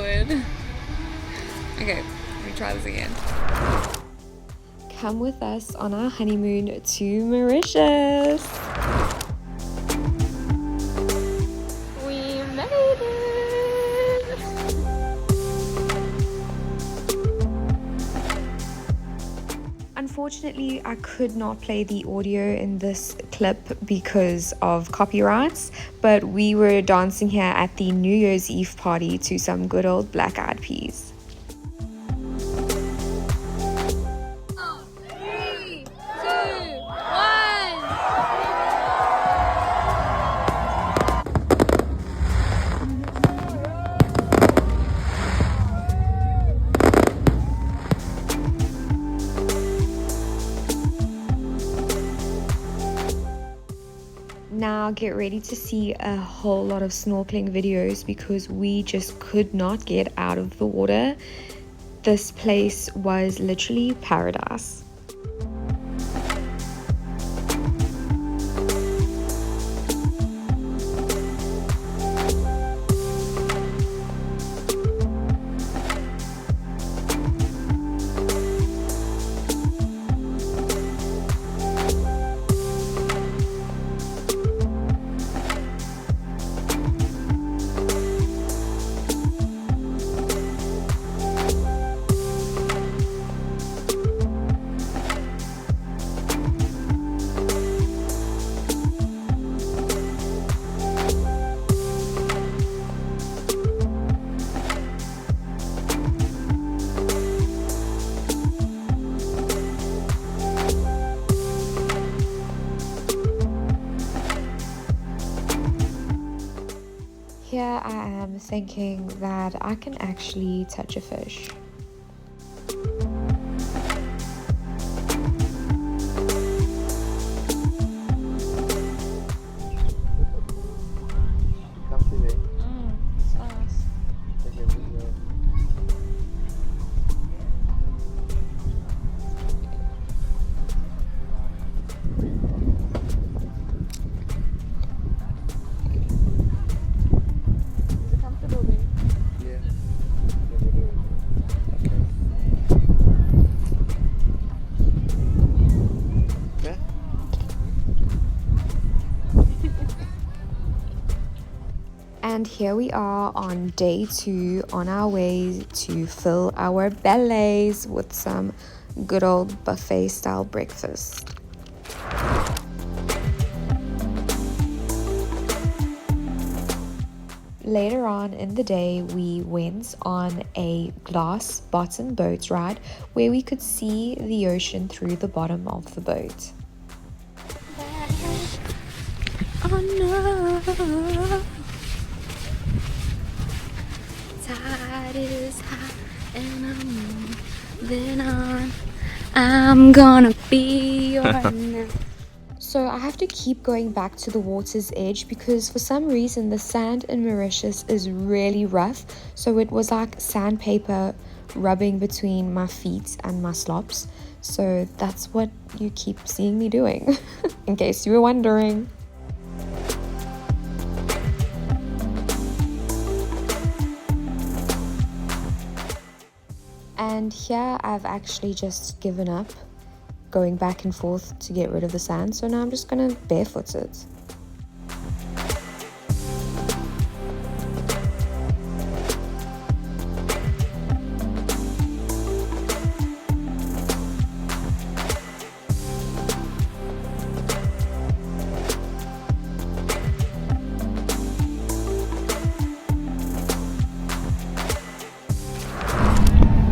awkward. Okay, let me try this again. Come with us on our honeymoon to Mauritius. We made it! Unfortunately, I could not play the audio in this clip because of copyrights, but we were dancing here at the New Year's Eve party to some good old Black Eyed Peas. Now get ready to see a whole lot of snorkeling videos because we just could not get out of the water. This place was literally paradise. Here I am thinking that I can actually touch a fish. And here we are on day 2 on our way to fill our bellies with some good old buffet style breakfast. Later on in the day, we went on a glass bottom boat ride where we could see the ocean through the bottom of the boat. Oh no! Tide is high and I'm moving on. I'm gonna be your man. So I have to keep going back to the water's edge because for some reason the sand in Mauritius is really rough. So it was like sandpaper rubbing between my feet and my slops. So that's what you keep seeing me doing, in case you were wondering. And here I've actually just given up going back and forth to get rid of the sand, so now I'm just gonna barefoot it.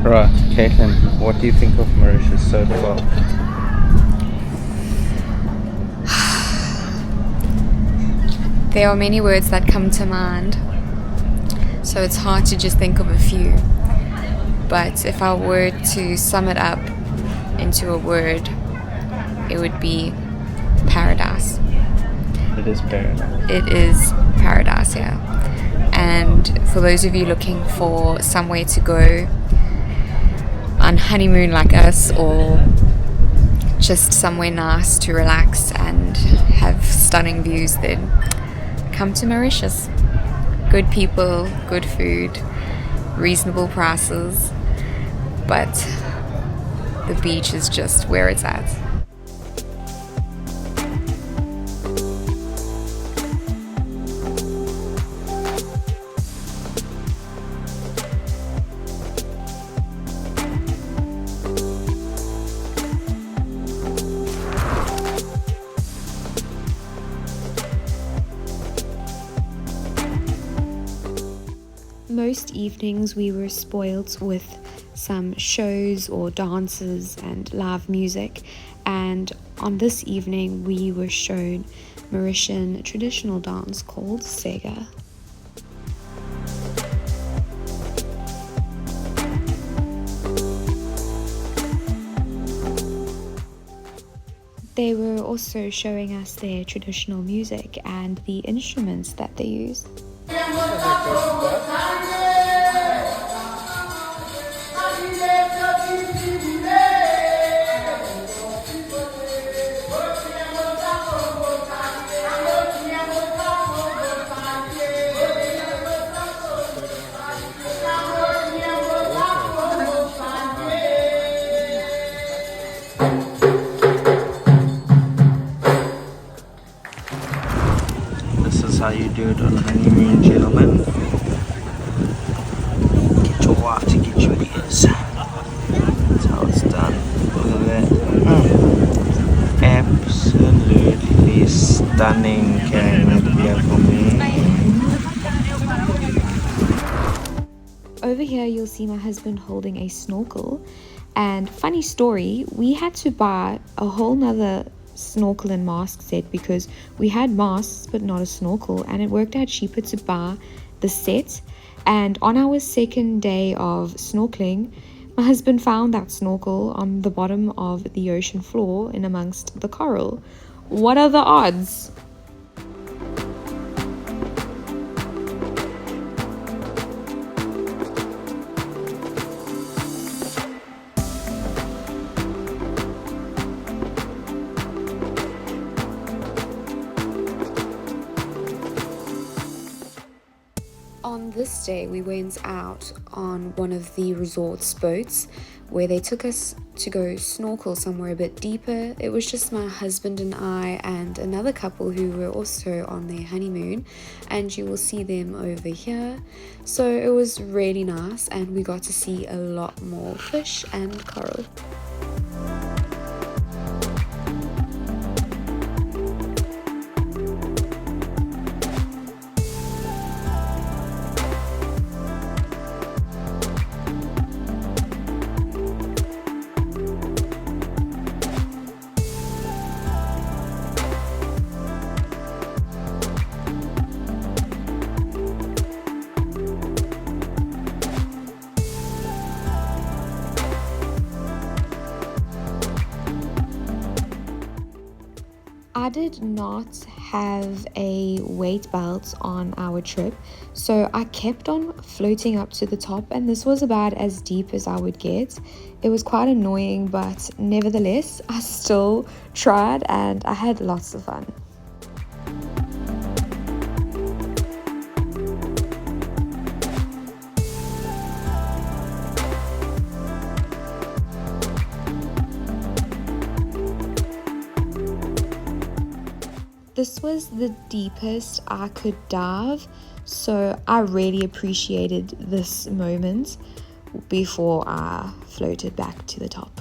Right, Caitlin, what do you think of Mauritius so far? There are many words that come to mind, so it's hard to just think of a few. But if I were to sum it up into a word, it would be paradise. It is paradise. It is paradise, yeah. And for those of you looking for somewhere to go on honeymoon like us, or just somewhere nice to relax and have stunning views, then come to Mauritius. Good people, good food, reasonable prices, but the beach is just where it's at. Most evenings we were spoilt with some shows or dances and live music, and on this evening we were shown Mauritian traditional dance called Sega. They were also showing us their traditional music and the instruments that they use. This is how you do it on honeymoon, gentlemen. Get your wife to get your ears. That's how it's done. Look at that. Absolutely stunning camera here for me. Over here you'll see my husband holding a snorkel, and funny story, we had to buy a whole nother snorkel and mask set because we had masks but not a snorkel, and it worked out cheaper to buy the set. And on our second day of snorkeling, my husband found that snorkel on the bottom of the ocean floor in amongst the coral. What are the odds? On this day, we went out on one of the resort's boats where they took us to go snorkel somewhere a bit deeper. It was just my husband and I and another couple who were also on their honeymoon, and you will see them over here. So it was really nice, and we got to see a lot more fish and coral. I did not have a weight belt on our trip, so I kept on floating up to the top, and this was about as deep as I would get. It was quite annoying, but nevertheless, I still tried and I had lots of fun. This was the deepest I could dive, so I really appreciated this moment before I floated back to the top.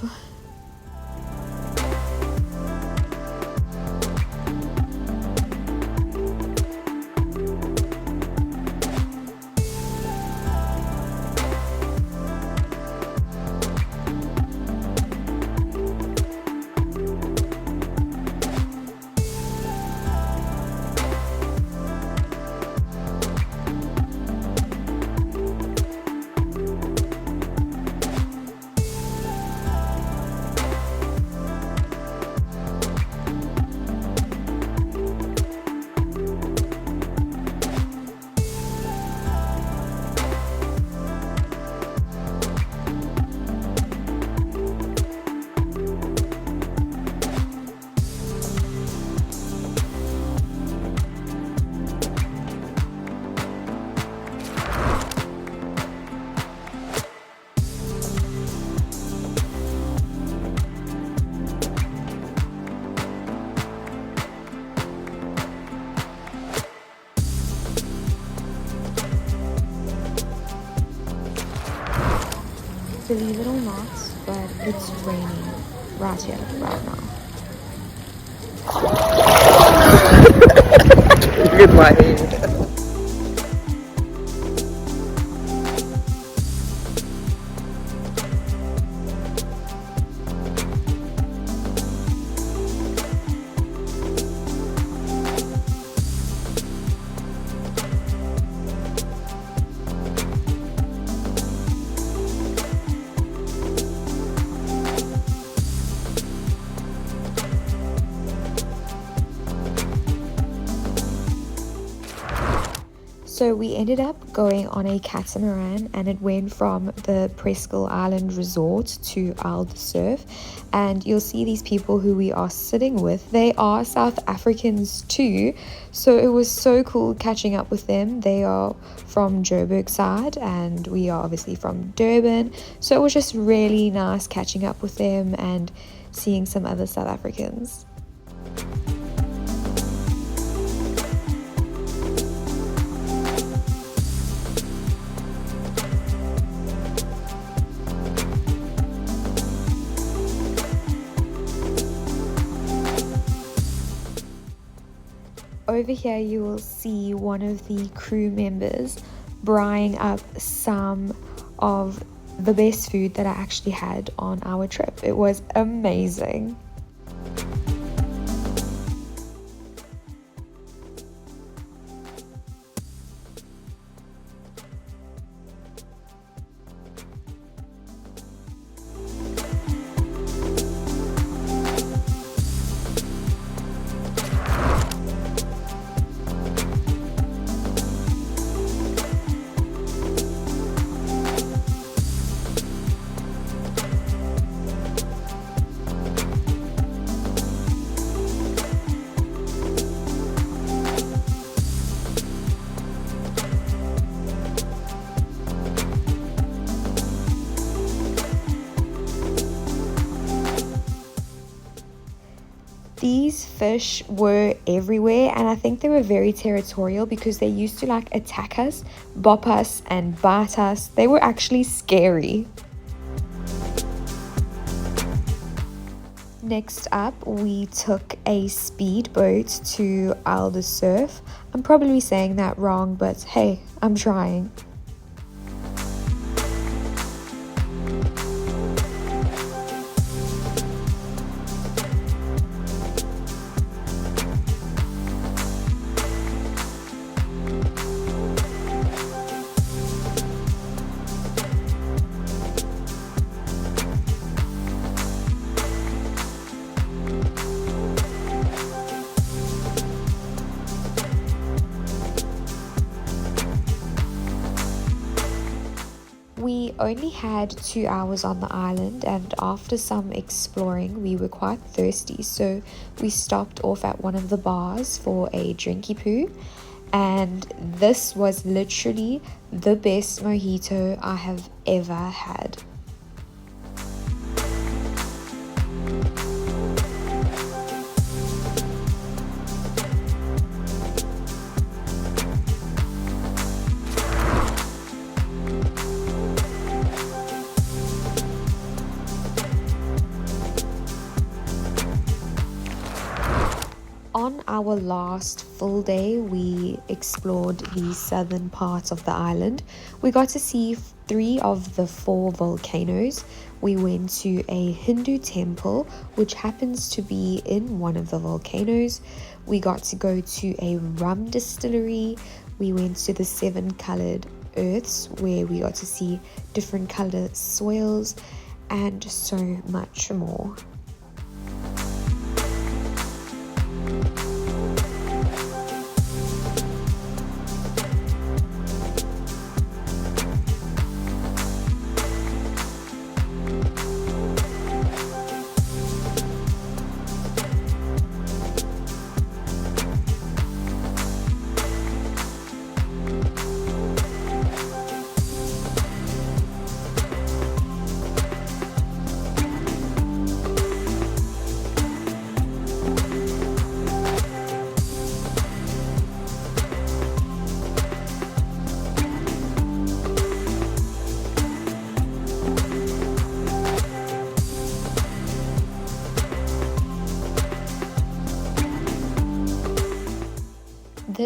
believe it or not, but it's raining right here, right now. Look at my hair. So we ended up going on a catamaran, and it went from the Preskil Island Resort to Isle Surf. And you'll see these people who we are sitting with, they are South Africans too. So it was so cool catching up with them. They are from Joburg side and we are obviously from Durban. So it was just really nice catching up with them and seeing some other South Africans. Over here you will see one of the crew members buying up some of the best food that I actually had on our trip. It was amazing. These fish were everywhere, and I think they were very territorial because they used to like attack us, bop us and bite us. They were actually scary. Next up, we took a speedboat to Isle Surf. I'm probably saying that wrong, but hey, I'm trying. We only had 2 hours on the island, and after some exploring we were quite thirsty, so we stopped off at one of the bars for a drinky poo, and this was literally the best mojito I have ever had. On our last full day, we explored the southern part of the island. We got to see 3 of the 4 volcanoes. We went to a Hindu temple, which happens to be in one of the volcanoes. We got to go to a rum distillery. We went to the 7 colored earths, where we got to see different colored soils and so much more.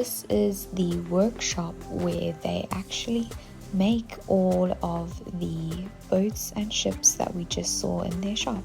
this is the workshop where they actually make all of the boats and ships that we just saw in their shop.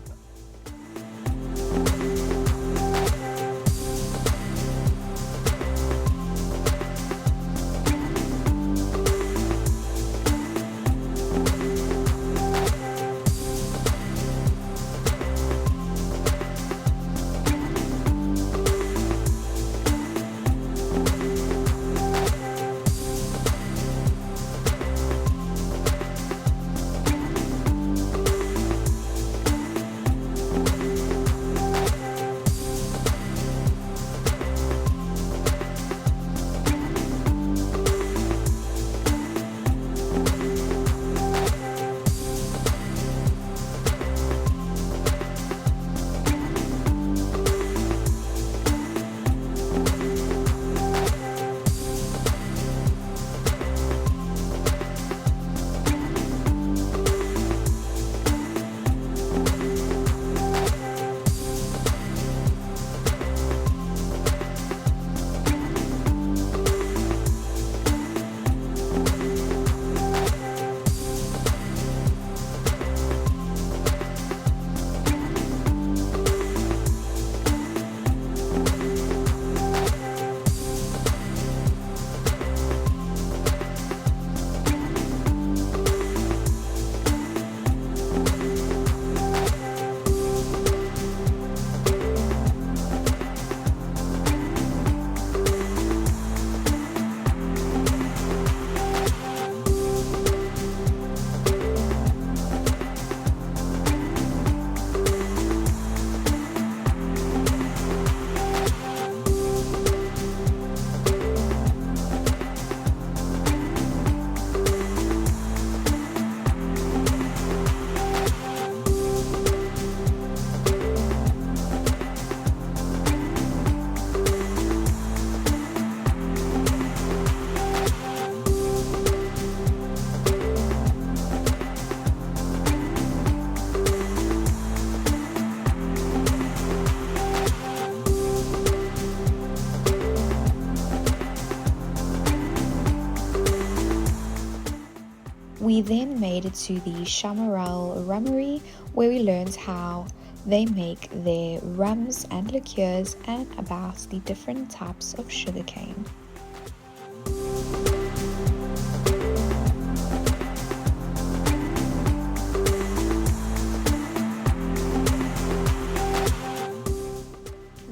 We then made it to the Chamarel Rummery, where we learned how they make their rums and liqueurs and about the different types of sugarcane.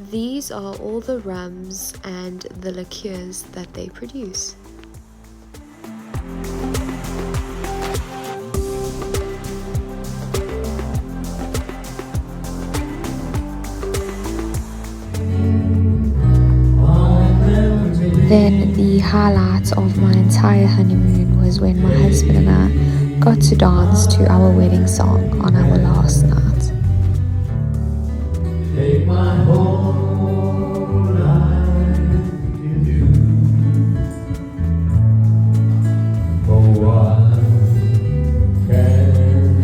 These are all the rums and the liqueurs that they produce. Then the highlight of my entire honeymoon was when my husband and I got to dance to our wedding song on our last night. Take my whole life with you. Oh, I can't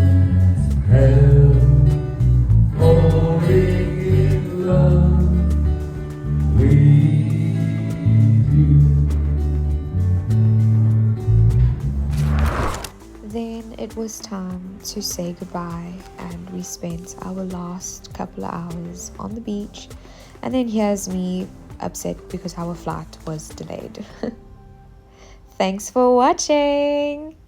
help falling in love with you. Then it was time to say goodbye, and we spent our last couple of hours on the beach. And then here's me upset because our flight was delayed. Thanks for watching!